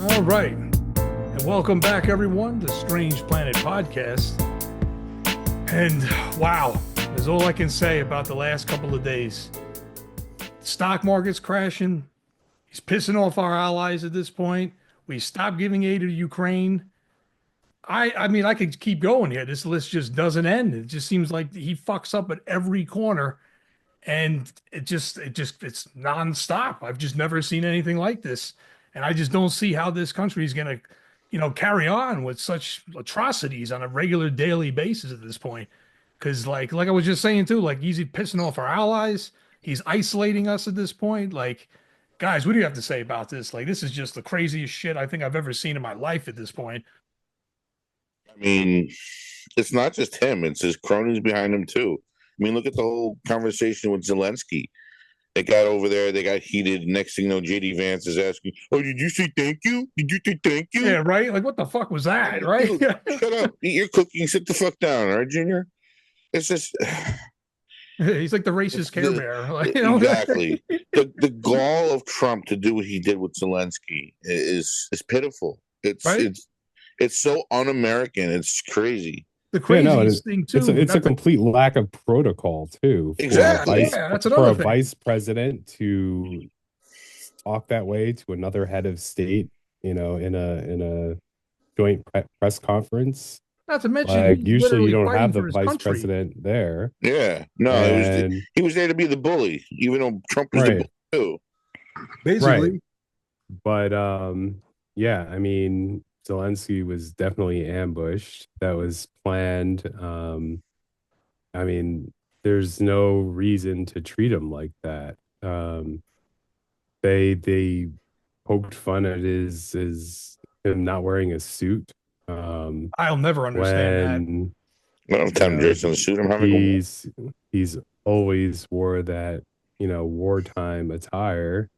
All right. And welcome back, everyone, to Strange Planet Podcast. And wow, that's all I can say about the last couple of days. Stock market's crashing. He's pissing off our allies at this point. We stopped giving aid to Ukraine. I mean, I could keep going here. This list just doesn't end. It just seems like he fucks up at every corner. And it's nonstop. I've just never seen anything like this. And I just don't see how this country is going to, carry on with such atrocities on a regular daily basis at this point. Because like I was just saying too, like he's pissing off our allies. He's isolating us at this point. Like, guys, what do you have to say about this? Like, this is just the craziest shit I think I've ever seen in my life at this point. I mean, it's not just him; it's his cronies behind him too. I mean, look at the whole conversation with Zelensky. They got over there, they got heated. Next thing you know, JD Vance is asking, "Oh, did you say thank you? Did you say thank you?" Yeah, right. Like, what the fuck was that? Right? Dude, shut up! Eat your cooking. Sit the fuck down, all right, Junior? It's just He's like the racist Care the, Bear. Like, exactly the gall of Trump to do what he did with Zelensky is pitiful. right? It's so un-American. It's crazy. The Yeah, no, craziest thing it's too, a not to, complete lack of protocol too yeah, Exactly. yeah, that's for another a thing. vice president to talk that way to another head of state, in a joint press conference. Not to mention Like he's usually you literally don't fighting have the for his vice country. president there, Yeah, no, and he was there to be the bully, even though Trump was the right, bully too. right, Basically, but yeah, I mean Zelensky was definitely ambushed. That was planned. I mean, there's no reason to treat him like that. They poked fun at his him not wearing a suit. I'll never understand that. When I don't have you time to know dress in a suit. I'm having a war. he's he's always wore that wartime attire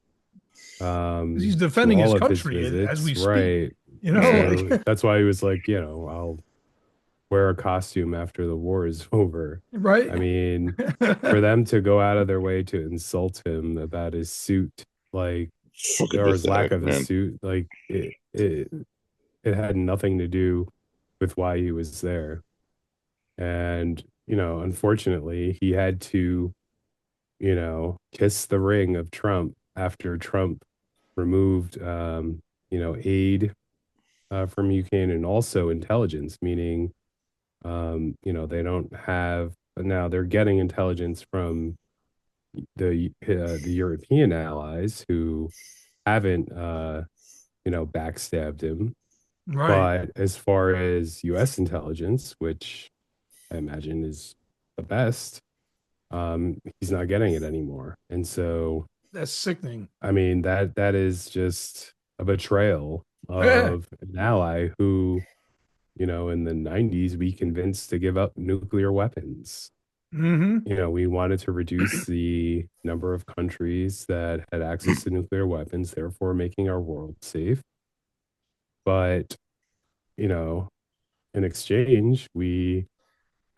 'Cause he's to defending his all of his country as visits, we speak. right? Like So that's why he was like, I'll wear a costume after the war is over. right? I mean, for them to go out of their way to insult him about his suit, like, It's fucking or his lack pathetic, of a man. suit, like it had nothing to do with why he was there. And, unfortunately, he had to, kiss the ring of Trump after Trump removed, aid from Ukraine and also intelligence, meaning, they don't have now they're getting intelligence from the European allies who haven't, backstabbed him. Right. But as far as U.S. intelligence, which I imagine is the best, he's not getting it anymore. And so, That's sickening. I mean, that is just a betrayal Yeah. of an ally who, in the 90s, we convinced to give up nuclear weapons. Mm-hmm. We wanted to reduce the number of countries that had access to nuclear weapons, therefore making our world safe. But, you know, in exchange, we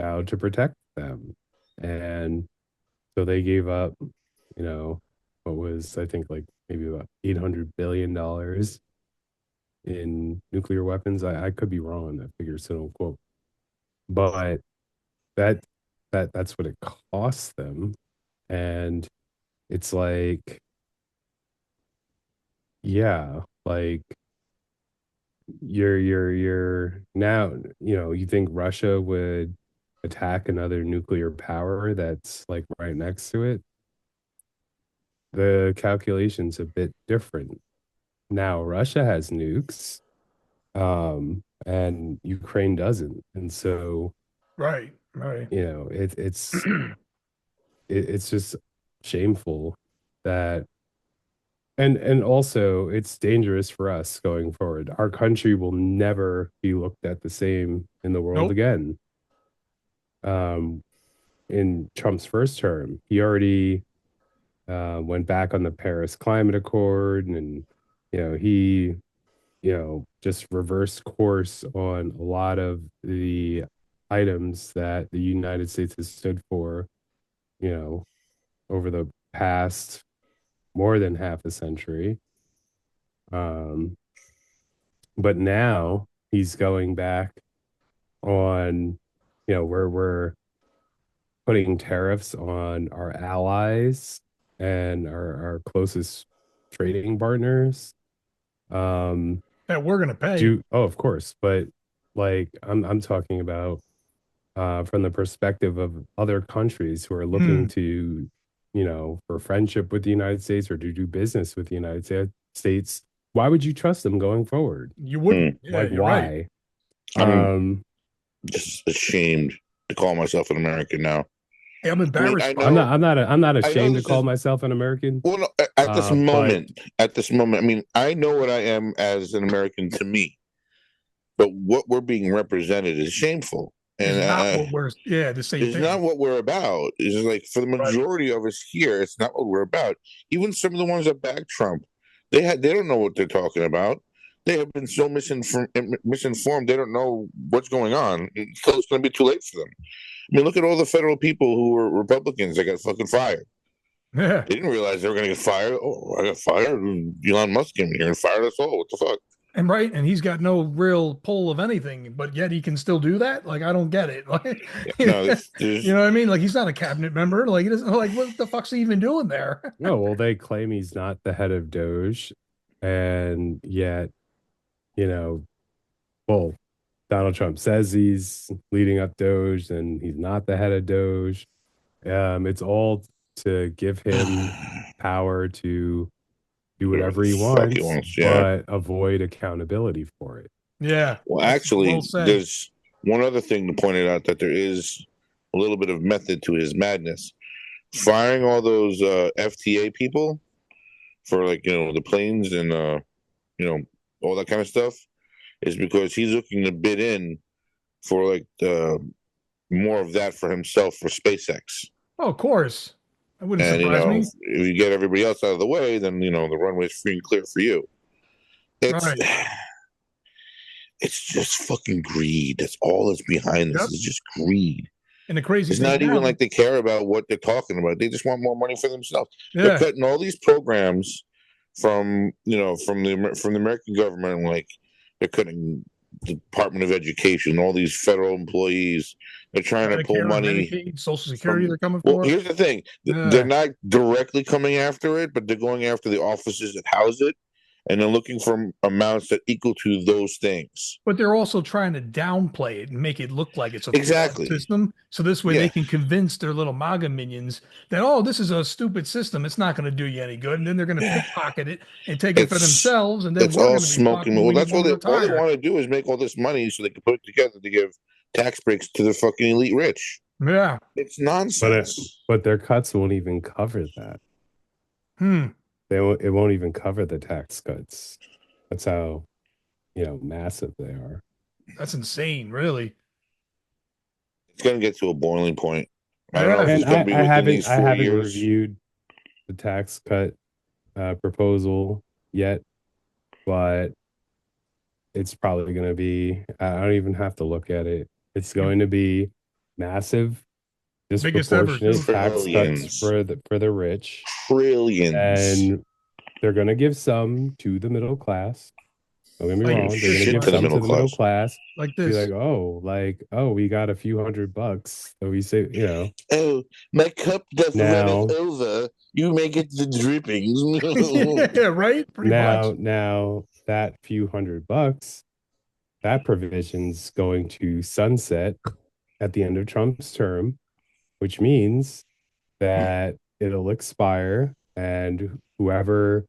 vowed to protect them. And so they gave up, what was, I think, like maybe about $800 billion in nuclear weapons. I could be wrong on that figure, so don't quote. But that that's what it costs them. And it's like, yeah, like you're now, you think Russia would attack another nuclear power that's like right next to it. The calculation's a bit different. Now Russia has nukes, and Ukraine doesn't. And so, Right. Right. it's just shameful that, and also it's dangerous for us going forward. Our country will never be looked at the same in the world Nope. again. Um, in Trump's first term, he already went back on the Paris Climate Accord, and he just reversed course on a lot of the items that the United States has stood for, you know, over the past more than half a century. Um, But now he's going back on, where we're putting tariffs on our allies and our closest trading partners. That we're gonna pay. Of course, but like I'm talking about from the perspective of other countries who are looking Hmm. to, for friendship with the United States or to do business with the States. Why would you trust them going forward? You wouldn't. Yeah, Like, you're right. why? I'm Um, just ashamed to call myself an American now. I'm I mean, I embarrassed by I'm it. know, not. I'm not. I'm not I know ashamed to this call is myself an American. well. No, at this But moment, I mean, I know what I am as an American to me, but what we're being represented is shameful, It's and not what we're. Yeah, the same it's thing. not what we're about. It's just like for the Right. majority of us here, it's not what we're about. Even some of the ones that back Trump, they don't know what they're talking about. They have been so misinformed. They don't know what's going on. So it's going to be too late for them. I mean, look at all the federal people who were Republicans that got fucking fired. Yeah. They didn't realize they were going to get fired. Oh, I got fired. Elon Musk came here and fired us all. What the fuck? And right, and he's got no real pull of anything, but yet he can still do that. Like I don't get it. Like, No, you know what I mean? Like he's not a cabinet member. Like he doesn't. Like what the fuck's he even doing there? no. Well, they claim he's not the head of Doge, and yet, you know, well, Donald Trump says he's leading up Doge, and he's not the head of Doge. It's all to give him power to do whatever whatever the he fuck he wants, wants. Yeah. but avoid accountability for it. Yeah, Well, that's well actually, said. there's one other thing to point it out that there is a little bit of method to his madness. Firing all those FTA people for like the planes and you know all that kind of stuff is because he's looking to bid in for like more of that for himself for SpaceX. Oh, of course, that wouldn't And surprise me. if you get everybody else out of the way, then the runway's free and clear for you. It's Right. it's just fucking greed. That's all that's behind this. Yep. It's just greed. And the crazy It's thing not even now, like they care about what they're talking about. They just want more money for themselves. They're yeah, cutting all these programs from the American government. Like they're cutting the Department of Education, all these federal employees. They're trying to pull Medicare and money Medicaid, Social Security, from. they're coming Well, for. here's the thing: they're Yeah. not directly coming after it, but they're going after the offices that house it, and they're looking for amounts that equal to those things. But they're also trying to downplay it and make it look like it's a flawed Exactly. system. So this way they Yeah. can convince their little MAGA minions that, oh, this is a stupid system. It's not going to do you any good. And then they're going to pickpocket it and take it for It's themselves. And then it's we're all going to be fucked smoking. when Well, we that's want to all they retire. want to do is make all this money so they can put it together to give tax breaks to the fucking elite rich. Yeah. It's But nonsense. but their cuts won't even cover that. Hmm. It won't even cover the tax cuts. That's how, massive they are. That's insane, really. It's going to get to a boiling point. I don't know if Yeah. it's And going to be I within haven't these I 4 haven't years. reviewed the tax cut proposal yet, but it's probably going to be. I don't even have to look at it. It's going to be massive, Biggest ever, disproportionate too. tax cuts Trillions. for the rich, Trillions. and they're going to give some to the middle class. Don't get me Like wrong. They're going to this Shit give to the much, some middle to the middle class. class. like Be this. like, we got a few $100. So we say, Oh, my cup doth runneth now, over. You may get the drippings. Yeah, right? Pretty much. now that few $100, that provision's going to sunset at the end of Trump's term, which means that it'll expire, and whoever,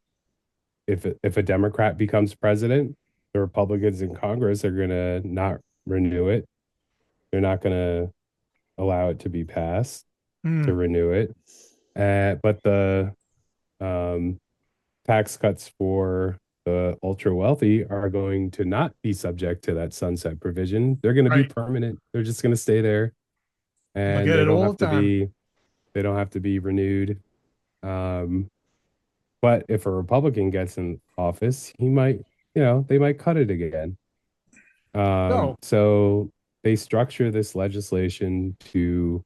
if a Democrat becomes president, the Republicans in Congress are gonna not renew it. They're not gonna allow it to be passed Hmm. to renew it. But the um, tax cuts for the ultra wealthy are going to not be subject to that sunset provision. They're going to be Right. permanent. They're just going to stay there, They'll and get it all the time. they don't have to be renewed. But if a Republican gets in office, he might, they might cut it again. No. So they structure this legislation to,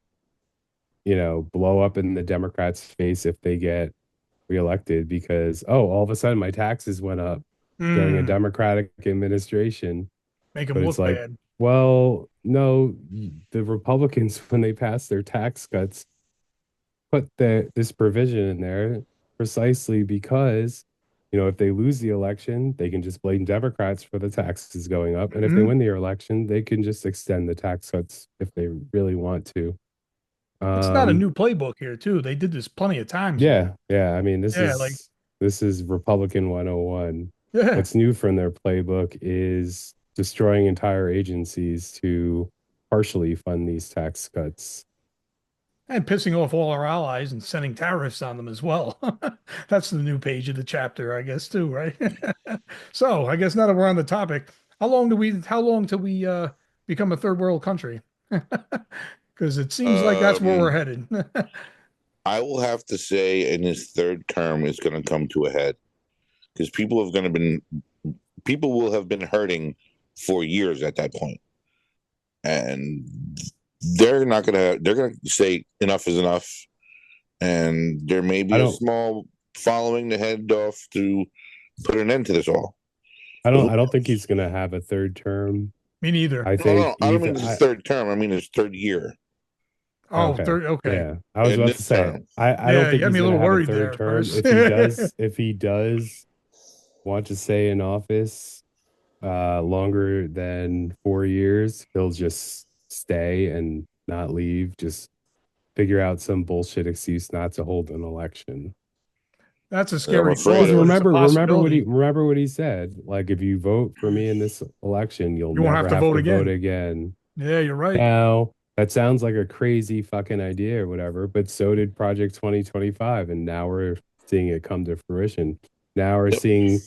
blow up in the Democrats' face if they get reelected because, oh, all of a sudden my taxes went up. during a Mm, Democratic administration. make him But it's look like, bad. well, no, the Republicans, when they passed their tax cuts, put this provision in there precisely because, if they lose the election, they can just blame Democrats for the taxes going up. And if they Hmm. win the election, they can just extend the tax cuts if they really want to. It's not a Um, new playbook here, too. They did this plenty of times now. yeah, yeah. I mean, this Yeah, like, is this is Republican 101. yeah. What's new from their playbook is destroying entire agencies to partially fund these tax cuts. And pissing off all our allies and sending tariffs on them as well. That's the new page of the chapter, I guess, too, right? So I guess now that we're on the topic, how long till we become a third world country? Because it seems like that's where we're Um, headed. I will have to say, in his third term, is going to come to a head because people will have been hurting for years at that point, and they're going to say enough is enough, and there may I be a don't small following to head off to put an end to this all. I But don't who I don't think knows? he's gonna have a third term. Me neither. I No, no, think no, I don't mean either his I third term. I mean his third year Oh, okay. third. Okay. Yeah. I was in about to this say term. I don't Yeah, you think had he's me a gonna little have a worried third there at term. first. If he does want to stay in office longer than 4 years, he'll just stay and not leave, just figure out some bullshit excuse not to hold an election. That's a I'm scary afraid Because thought, of but it. it's a possibility. remember what he said. Like, if you vote for me in this election, you'll You won't have never to have vote to vote again. again. Yeah, you're right. Now, that sounds like a crazy fucking idea or whatever, but so did Project 2025, and now we're seeing it come to fruition. Now we're Yep. seeing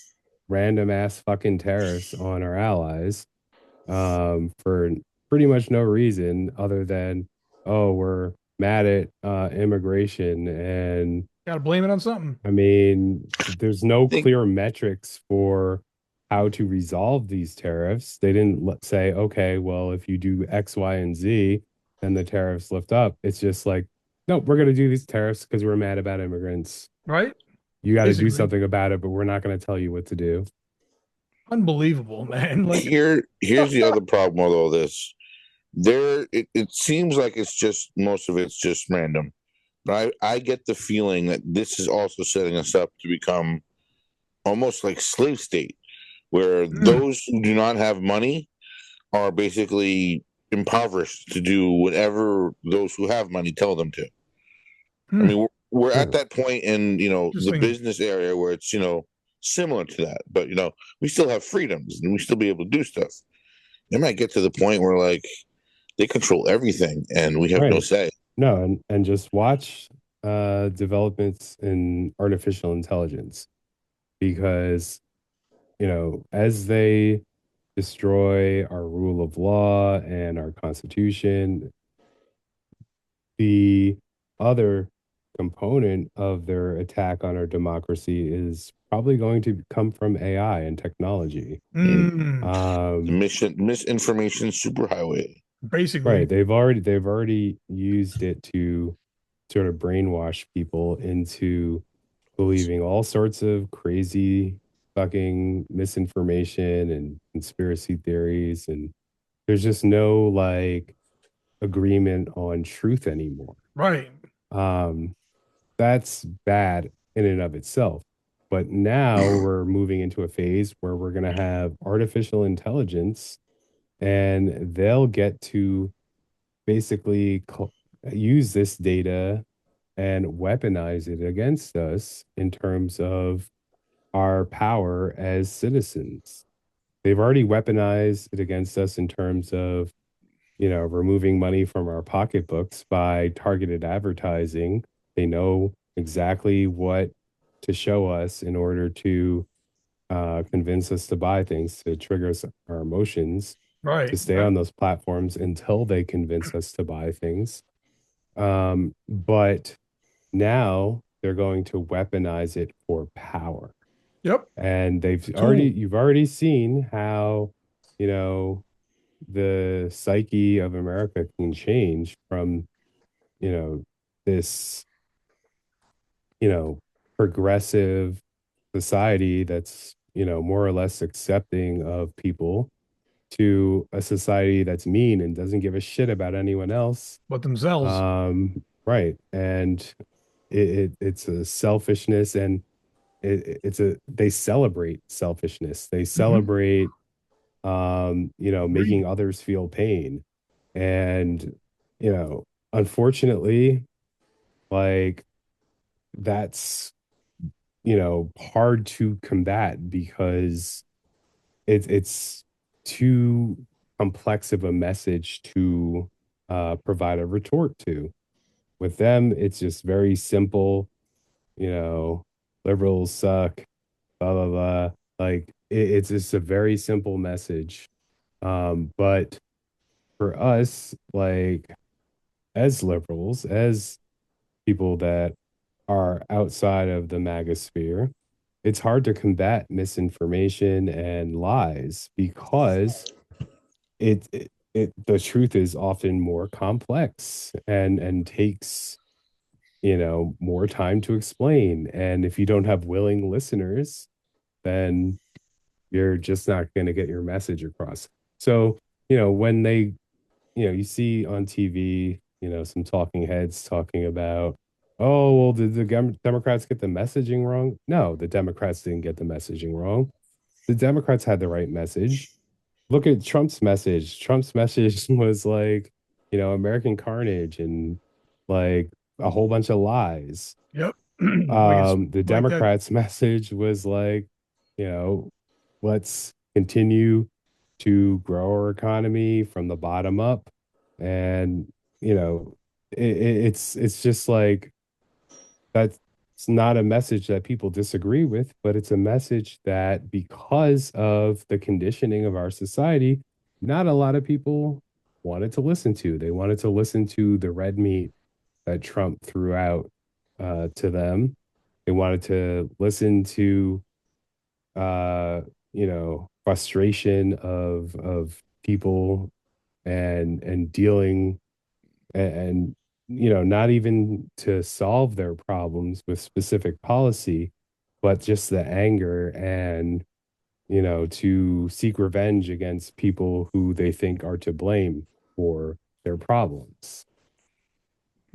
random ass fucking tariffs on our allies for pretty much no reason other than, oh, we're mad at immigration. And Got to blame it on something. I mean, there's no Think clear metrics for how to resolve these tariffs. They didn't say, okay, well, if you do X, Y, and Z, then the tariffs lift up. It's just like, no, we're going to do these tariffs because we're mad about immigrants. Right? You got to do Basically. something about it, but we're not going to tell you what to do. Unbelievable, man. Like, here's the other problem with all this. It seems like it's just most of it's just random. But I get the feeling that this is also setting us up to become almost like slave state, where mm, those who do not have money are basically impoverished to do whatever those who have money tell them to. I mm, mean, we're at Yeah. that point in the interesting. business area where it's similar to that, but we still have freedoms and we still be able to do stuff. It might get to the point where like they control everything and we have no Right. say. No, and just watch developments in artificial intelligence because, as they destroy our rule of law and our constitution, the other component of their attack on our democracy is probably going to come from AI and technology. Mm. Mm, The Um, misinformation superhighway. right. basically. They've already used it to sort of brainwash people into believing all sorts of crazy fucking misinformation and conspiracy theories. And there's just no like agreement on truth anymore. Right. Um, that's bad in and of itself. But now we're moving into a phase where we're going to have artificial intelligence and they'll get to basically use this data and weaponize it against us in terms of our power as citizens. They've already weaponized it against us in terms of, removing money from our pocketbooks by targeted advertising. They know exactly what to show us in order to convince us to buy things, to trigger our emotions, to Right. stay on those platforms until they convince us to buy things. But now they're going to weaponize it for power. Yep. And Tool. you've already seen how, you know, the psyche of America can change from, this, you know, progressive society that's, more or less accepting of people to a society that's mean and doesn't give a shit about anyone else. But themselves. Right. And it's a selfishness, and they celebrate selfishness. They celebrate, making others feel pain. And, unfortunately, like that's, hard to combat because it's too complex of a message to provide a retort to. With them, it's just very simple, you know, liberals suck, blah, blah, blah. Like it's just a very simple message. But for us, like as liberals, as people that are outside of the MAGA sphere, it's hard to combat misinformation and lies because the truth is often more complex and takes more time to explain. And if you don't have willing listeners, then you're just not going to get your message across. So when you see on TV, some talking heads talking about, oh, well, did the Democrats get the messaging wrong? No, the Democrats didn't get the messaging wrong. The Democrats had the right message. Look at Trump's message. Trump's message was like, American carnage and like a whole bunch of lies. Yep. Like it's The like that. Democrats' message was like, let's continue to grow our economy from the bottom up. And, it's just like that's not a message that people disagree with, but it's a message that because of the conditioning of our society, not a lot of people wanted to listen to. They wanted to listen to the red meat that Trump threw out to them. They wanted to listen to, frustration of people and dealing and not even to solve their problems with specific policy, but just the anger and to seek revenge against people who they think are to blame for their problems.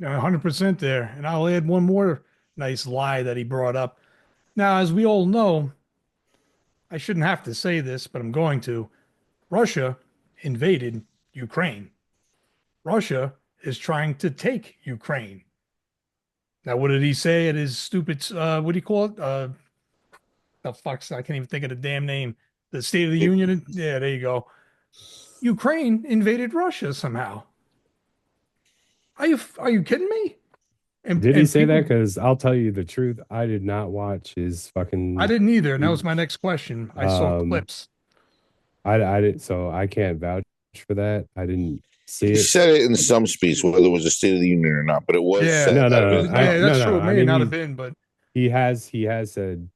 100% there. And I'll add one more nice lie that he brought up. Now, as we all know, I shouldn't have to say this, but I'm going to. Russia invaded Ukraine. Russia is trying to take Ukraine. Now, what did he say at his stupid, what do you call it? The fuck's, I can't even think of the damn name. The State of the Union. Yeah, there you go. Ukraine invaded Russia somehow. Are you kidding me? Did he And say that? people, Because I'll tell you the truth, I did not watch his I fucking didn't either. And that was my speech. next question. I saw Um, clips. I didn't, so I can't vouch for that. I didn't see He it. said it in some speech, whether it was a State of the Union or not, but it was Yeah. said No, out of no, his no. mouth. Yeah, that's No, true. no. It I may mean, not have been, but he has said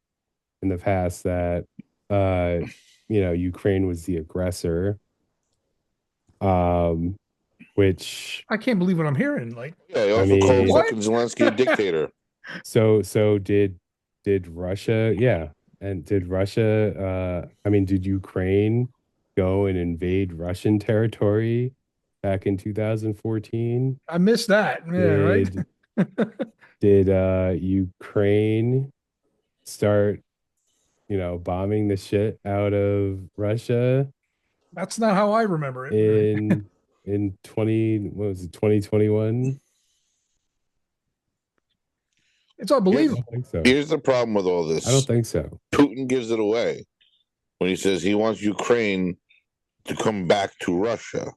in the past that uh, Ukraine was the aggressor, um, which I can't believe what I'm hearing. Like, Yeah, he I also called mean, what? fucking Zelensky a dictator. so did Russia, yeah, and did Russia? I mean, did Ukraine go and invade Russian territory back in 2014? I missed that. Yeah, right. Did Ukraine start, bombing the shit out of Russia That's not how I remember it. in 20, what was it, 2021? It's Here's, I unbelievable. don't think so. here's the problem with all I don't this. think so. Putin gives it away when he says he wants Ukraine to come back to Russia.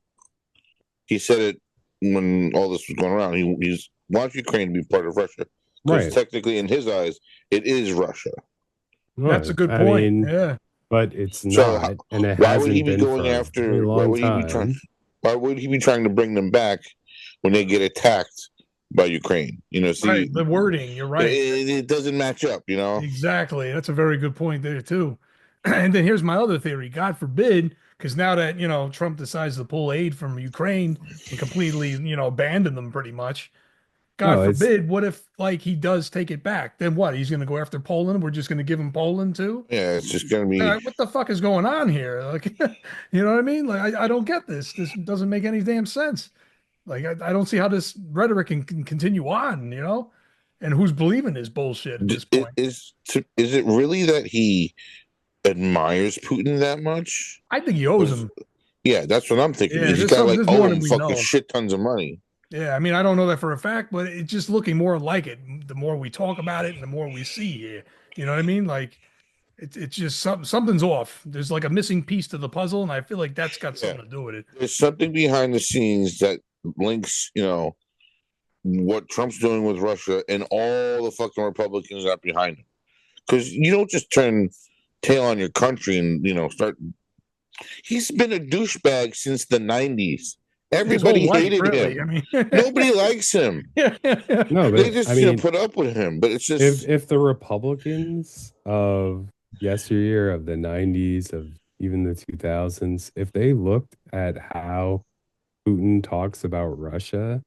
He said it when all this was going around. He wants Ukraine to be part of Russia because Right. technically, in his eyes, it is Russia. That's Right. a good I point. mean, Yeah. but it's So not, and it why would he hasn't be been going for a very after? long time. Why would he be trying to bring them back when they get attacked by Ukraine? See, Right. The wording, you're right. it doesn't match up. Exactly. That's a very good point there, too. And then here's my other theory. God forbid, because now that, Trump decides to pull aid from Ukraine and completely, abandon them pretty much. God No, it's forbid, what if like he does take it back? Then what? He's going to go after Poland. We're just going to give him Poland too? Yeah, it's just gonna be. What the fuck is going on here? Like, you know what I mean? Like, I don't get this. This doesn't make any damn sense. Like, I don't see how this rhetoric can continue on, you know? And who's believing this bullshit at this point? Is it really that he admires Putin that much? I think he owes 'Cause- him. yeah, that's what I'm thinking. Yeah, He's got like there's owe more than him we fucking know. shit tons of money. Yeah, I mean, I don't know that for a fact, but it's just looking more like it. The more we talk about it and the more we see here. You know what I mean? Like, it's just something's off. There's like a missing piece to the puzzle, and I feel like that's got Yeah, something to do with it. there's something behind the scenes that links, what Trump's doing with Russia and all the fucking Republicans that are behind him. Because you don't just turn tail on your country and start. He's been a douchebag since the '90s. His whole Everybody life, hated really. I him. mean, Nobody likes him. no, They but just I mean, put up with him. But it's if just if the Republicans of yesteryear, of the 90s, of even the 2000s, if they looked at how Putin talks about Russia,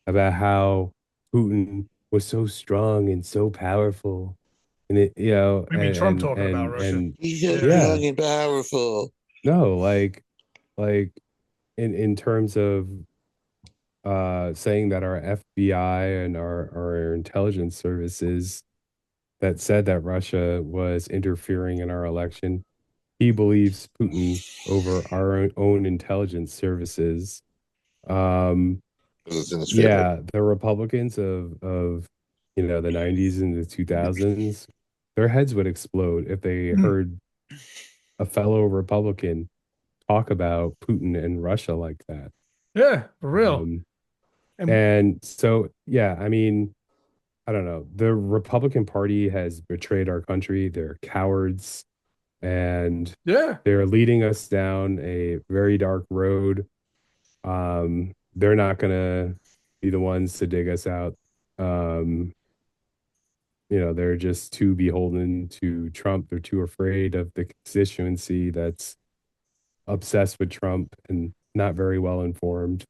about how Putin was so strong and so powerful, and I mean, Trump talking about Russia. and he's so Yeah. yeah, strong and powerful. no, like in terms of saying that our FBI and our intelligence services that said that Russia was interfering in our election, he believes Putin over our own intelligence services. Um, 'Cause it's in his favor. yeah, the Republicans of the 90s and the 2000s, their heads would explode if they heard a fellow Republican talk about Putin and Russia like that. Yeah, for real. And so, yeah, I mean, I don't know. The Republican Party has betrayed our country. They're cowards, and Yeah, they're leading us down a very dark road. They're not gonna be the ones to dig us out. Um, they're just too beholden to Trump. They're too afraid of the constituency that's obsessed with Trump and not very well informed.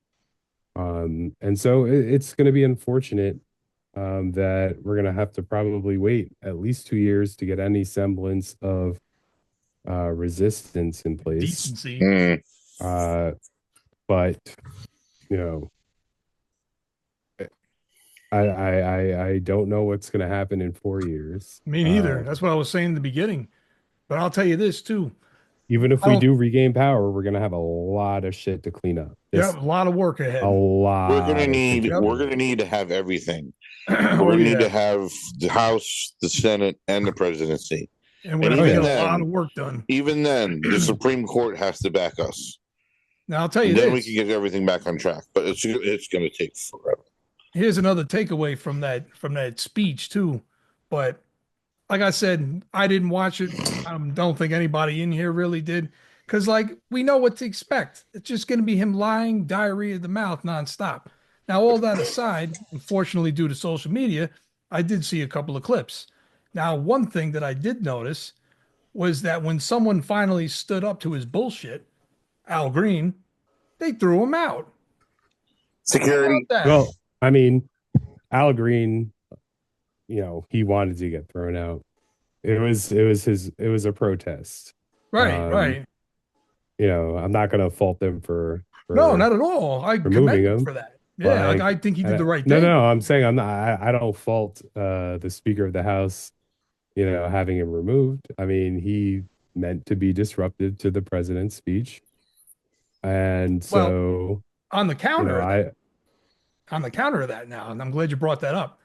And so it's going to be unfortunate that we're going to have to probably wait at least 2 years to get any semblance of resistance in place. decency. Mm. But you know, I don't know what's going to happen in 4 years. Me neither. That's what I was saying in the beginning. But I'll tell you this too. Even if I we don't- do regain power, we're going to have a lot of shit to clean up. Yeah, Just a lot of work ahead. a lot. We're gonna of need. shit to We're clean gonna up. need to have everything. Oh, We're gonna need yeah. to have the House, the Senate, and the presidency. And we're and going to even get a lot then- of work done. Even then, the Supreme Court has to back us. Now, I'll tell you And then we this. can get everything back on track. But it's going to take forever. Here's another takeaway from that speech too. But like I said, I didn't watch it. I don't think anybody in here really did. Because like we know what to expect. It's just going to be him lying, diarrhea of the mouth nonstop. Now, all that aside, unfortunately, due to social media, I did see a couple of clips. Now, one thing that I did notice was that when someone finally stood up to his bullshit, Al Green, they threw him out. How Security. about that? Well, I mean, Al Green, he wanted to get thrown out. It was a protest. Right, right. I'm not gonna fault them for No, not at all. I removing commend him him, for that. Yeah, like, I think he did the right no, thing. no, I'm saying I'm not. I don't fault the Speaker of the House, having him removed. I mean, he meant to be disruptive to the president's speech, and so On the counter, of that- I on the counter of that now, and I'm glad you brought that up.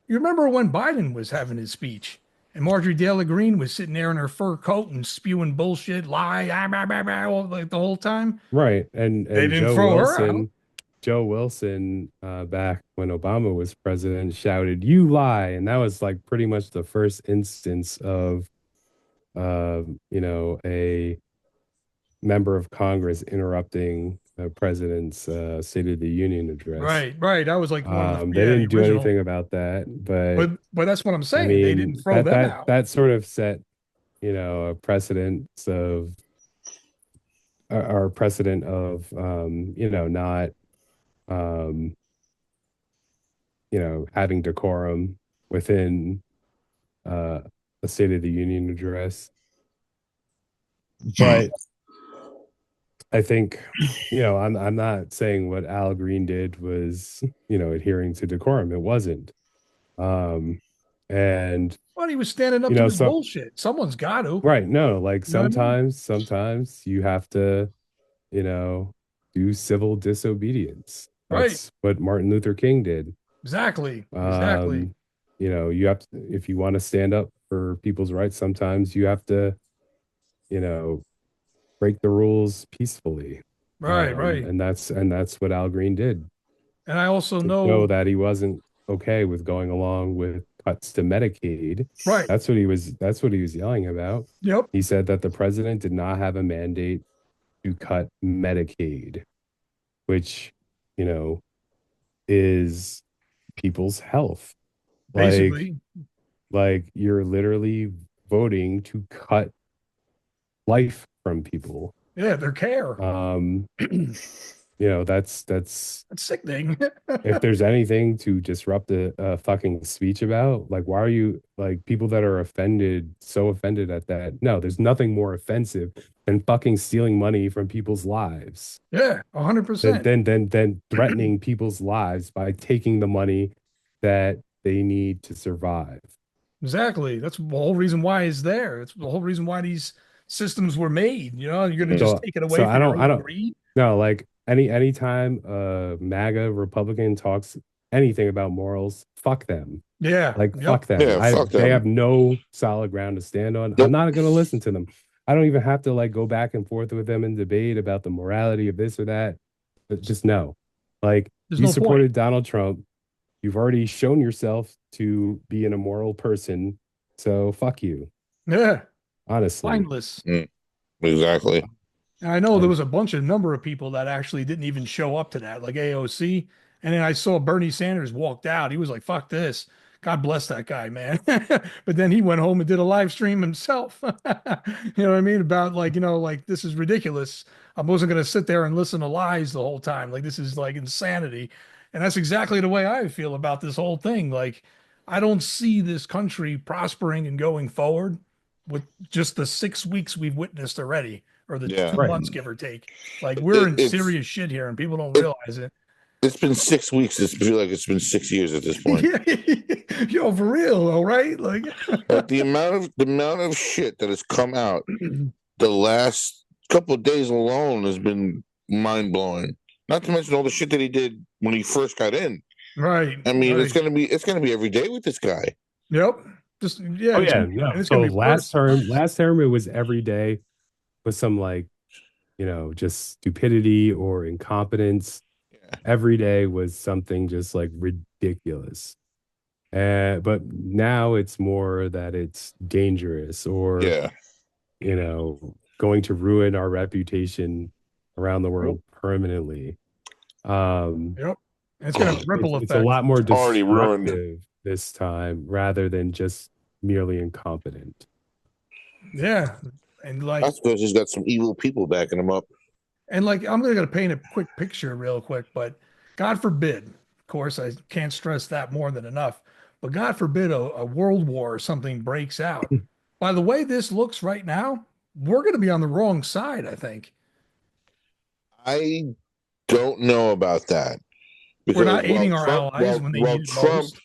You remember when Biden was having his speech and Marjorie Taylor Greene was sitting there in her fur coat and spewing bullshit, lie, like the whole time? right, and They didn't Joe throw her Wilson. Joe Wilson, back when Obama was president, shouted, "You lie," and that was like pretty much the first instance of, a member of Congress interrupting the president's State of the Union address. Right, right. That was like one of the, They yeah, the didn't do original- anything about that, but But that's what I'm I saying. mean, They didn't throw them out. that sort of set, a precedent of, or precedent of, not, having decorum within a State of the Union address. But I think, I'm not saying what Al Green did was, adhering to decorum. It wasn't. And Well, he was standing up to his so bullshit. Someone's got to. right, no, like You know what I mean? sometimes you have to, do civil disobedience. Right. That's what Martin Luther King did. Exactly. Exactly. You have to, if you want to stand up for people's rights, sometimes you have to, break the rules peacefully. Right. Right. And that's what Al Green did. And I also To know that he wasn't okay with going along with cuts to Medicaid. Right. That's what he was yelling about. Yep. He said that the president did not have a mandate to cut Medicaid, which, is people's health. Basically. Like you're literally voting to cut life from people. Yeah, their care. That's sickening. If there's anything to disrupt a fucking speech about, like, why are you like people that are so offended at that? No, there's nothing more offensive than fucking stealing money from people's lives. Yeah, 100%. Than threatening people's lives by taking the money that they need to survive. Exactly. That's the whole reason why it's there. It's the whole reason why these systems were made. You're going to just take it away from your own greed. No, like anytime MAGA Republican talks anything about morals, fuck them. Yeah. Fuck them. Yeah, fuck them. They have no solid ground to stand on. Nope. I'm not going to listen to them. I don't even have to go back and forth with them and debate about the morality of this or that. But just no. You supported Donald Trump. You've already shown yourself to be an immoral person. So fuck you. Yeah. Honestly. Mindless. Exactly. And I know there was a number of people that actually didn't even show up to that, like AOC. And then I saw Bernie Sanders walked out. He was like, fuck this. God bless that guy, man. But then he went home and did a live stream himself. You know what I mean? About this is ridiculous. I wasn't going to sit there and listen to lies the whole time. This is insanity. And that's exactly the way I feel about this whole thing. I don't see this country prospering and going forward with just the 6 weeks we've witnessed already, or the 2 months, give or take. We're in serious shit here and people don't realize it. It's been 6 weeks. It feels like it's been 6 years at this point. Yo, for real, all right? The amount of shit that has come out the last couple of days alone has been mind blowing. Not to mention all the shit that he did when he first got in. Right. I mean, it's gonna be every day with this guy. Yep. So last term it was every day with some just stupidity or incompetence. Yeah. Every day was something just ridiculous. But now it's more that it's dangerous or going to ruin our reputation around the world permanently. Yep. It's going to ripple effect. It's a lot more already ruined this time rather than just merely incompetent. Yeah. And that's because he's got some evil people backing him up. And I'm going to paint a quick picture real quick, but God forbid, of course, I can't stress that more than enough, but God forbid a world war or something breaks out. By the way this looks right now, we're going to be on the wrong side, I think. I don't know about that. We're not aiding our allies when they need Trump most.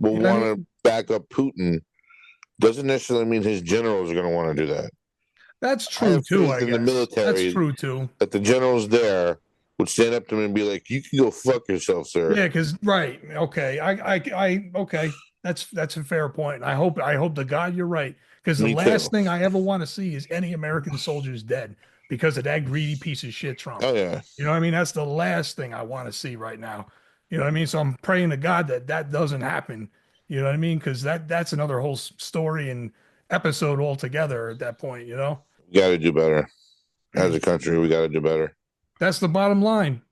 will want to back up Putin. Doesn't necessarily mean his generals are going to want to do that. That's true too. I guess the military, that's true too. That the generals there would stand up to him and be like, "You can go fuck yourself, sir." Yeah, because okay, okay. That's a fair point. I hope to God you're right. Because the last thing I ever want to see is any American soldiers dead because of that greedy piece of shit Trump. Oh yeah. You know what I mean? That's the last thing I want to see right now. You know what I mean? So I'm praying to God that doesn't happen. You know what I mean? Because that's another whole story and episode altogether at that point. You know. We got to do better as a country. We got to do better. That's the bottom line.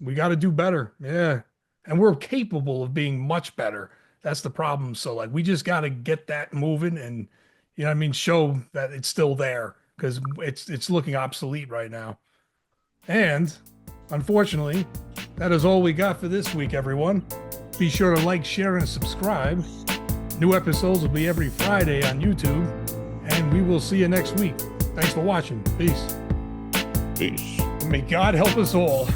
We got to do better. Yeah. And we're capable of being much better. That's the problem. So we just got to get that moving and, you know what I mean, show that it's still there because it's looking obsolete right now. And unfortunately, that is all we got for this week, everyone. Be sure to like, share, and subscribe. New episodes will be every Friday on YouTube, and we will see you next week. Thanks for watching. Peace. Peace. May God help us all.